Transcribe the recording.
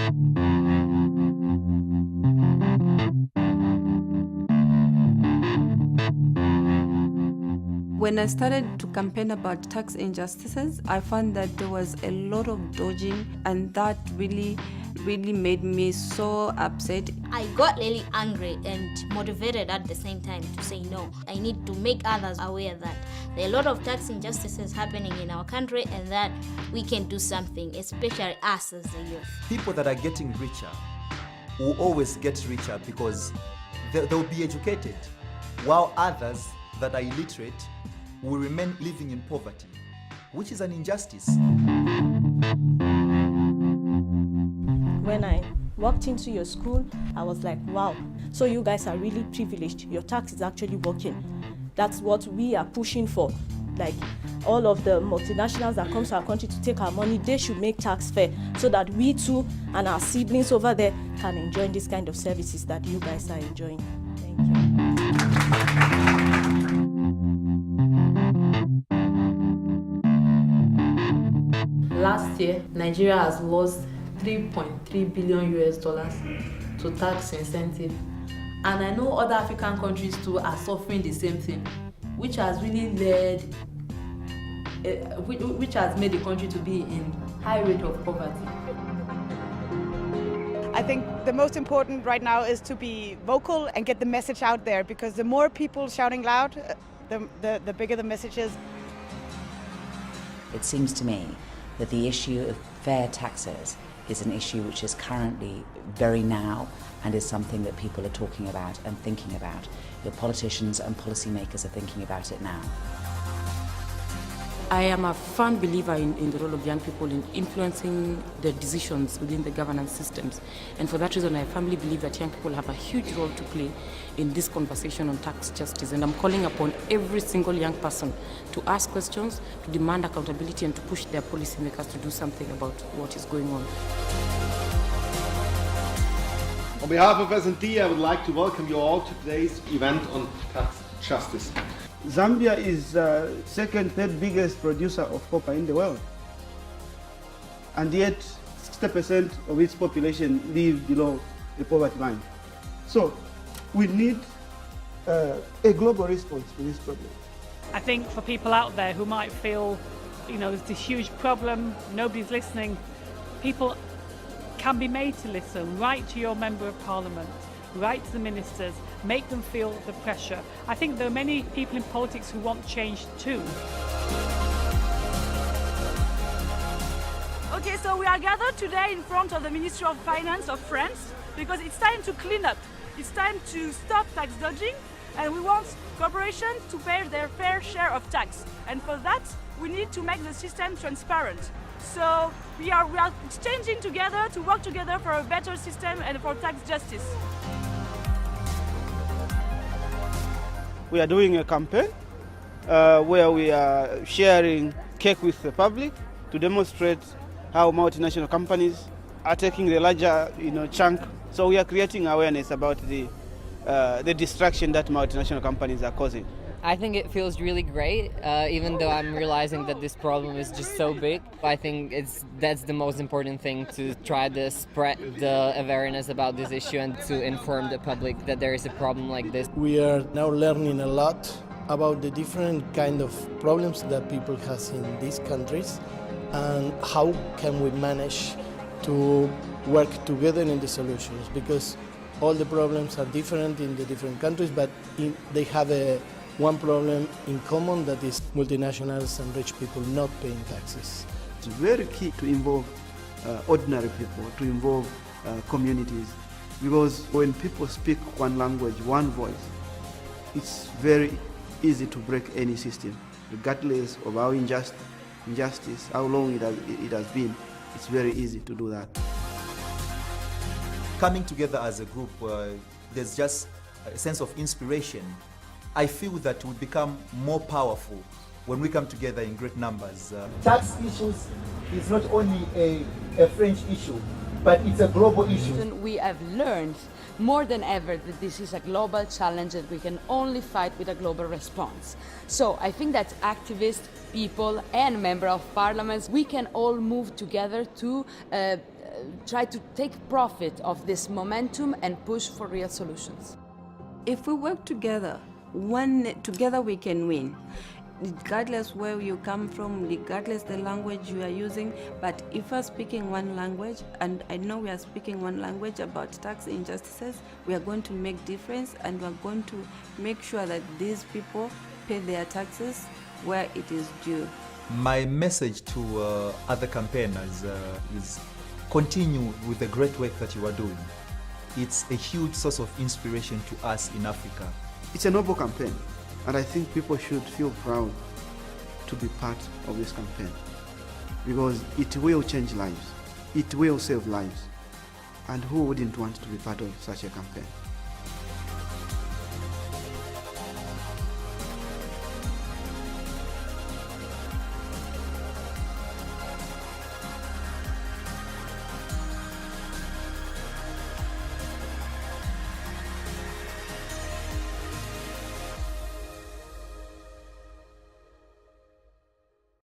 When I started to campaign about tax injustices, I found that there was a lot of dodging, and that really made me so upset. I got really angry and motivated at the same time to say no. I need to make others aware that there are a lot of tax injustices happening in our country and that we can do something, especially us as the youth. People that are getting richer will always get richer because they'll be educated, while others that are illiterate will remain living in poverty, which is an injustice. When I walked into your school, I was like, wow, so you guys are really privileged. Your tax is actually working. That's what we are pushing for. Like all of the multinationals that come to our country to take our money, they should make tax fair so that we too and our siblings over there can enjoy this kind of services that you guys are enjoying. Thank you. Last year, Nigeria has lost 3.3 billion US dollars to tax incentive. And I know other African countries too are suffering the same thing, which has really which has made the country to be in high rate of poverty. I think the most important right now is to be vocal and get the message out there, because the more people shouting loud, the bigger the message is. It seems to me that the issue of fair taxes is an issue which is currently very now and is something that people are talking about and thinking about. Your politicians and policymakers are thinking about it now. I am a firm believer in the role of young people in influencing the decisions within the governance systems. And for that reason, I firmly believe that young people have a huge role to play in this conversation on tax justice. And I'm calling upon every single young person to ask questions, to demand accountability, and to push their policymakers to do something about what is going on. On behalf of S&T, I would like to welcome you all to today's event on tax justice. Zambia is the second, third biggest producer of copper in the world. And yet, 60% of its population live below the poverty line. So, we need a global response to this problem. I think for people out there who might feel, there's this huge problem, nobody's listening, people can be made to listen. Write to your member of parliament, write to the ministers, make them feel the pressure. I think there are many people in politics who want change too. Okay, so we are gathered today in front of the Ministry of Finance of France because it's time to clean up. It's time to stop tax dodging, and we want corporations to pay their fair share of tax. And for that, we need to make the system transparent. So we are exchanging together to work together for a better system and for tax justice. We are doing a campaign where we are sharing cake with the public to demonstrate how multinational companies are taking the larger chunk. So we are creating awareness about the destruction that multinational companies are causing. I think it feels really great, even though I'm realizing that this problem is just so big. I think that's the most important thing, to try to spread the awareness about this issue and to inform the public that there is a problem like this. We are now learning a lot about the different kind of problems that people have in these countries and how can we manage to work together in the solutions, because all the problems are different in the different countries, but they have one problem in common, that is multinationals and rich people not paying taxes. It's very key to involve ordinary people, to involve communities, because when people speak one language, one voice, it's very easy to break any system, regardless of how injustice, how long it has been. It's very easy to do that. Coming together as a group, there's just a sense of inspiration. I feel that we become more powerful when we come together in great numbers. Tax issues is not only a French issue, but it's a global issue. We have learned more than ever that this is a global challenge that we can only fight with a global response. So I think that activists, people and members of parliaments, we can all move together to try to take profit of this momentum and push for real solutions. If we work together, together we can win. Regardless where you come from, regardless the language you are using, but if we're speaking one language, and I know we are speaking one language about tax injustices, we are going to make difference, and we're going to make sure that these people pay their taxes where it is due. My message to other campaigners is continue with the great work that you are doing. It's a huge source of inspiration to us in Africa. It's a noble campaign, and I think people should feel proud to be part of this campaign, because it will change lives, it will save lives, and who wouldn't want to be part of such a campaign?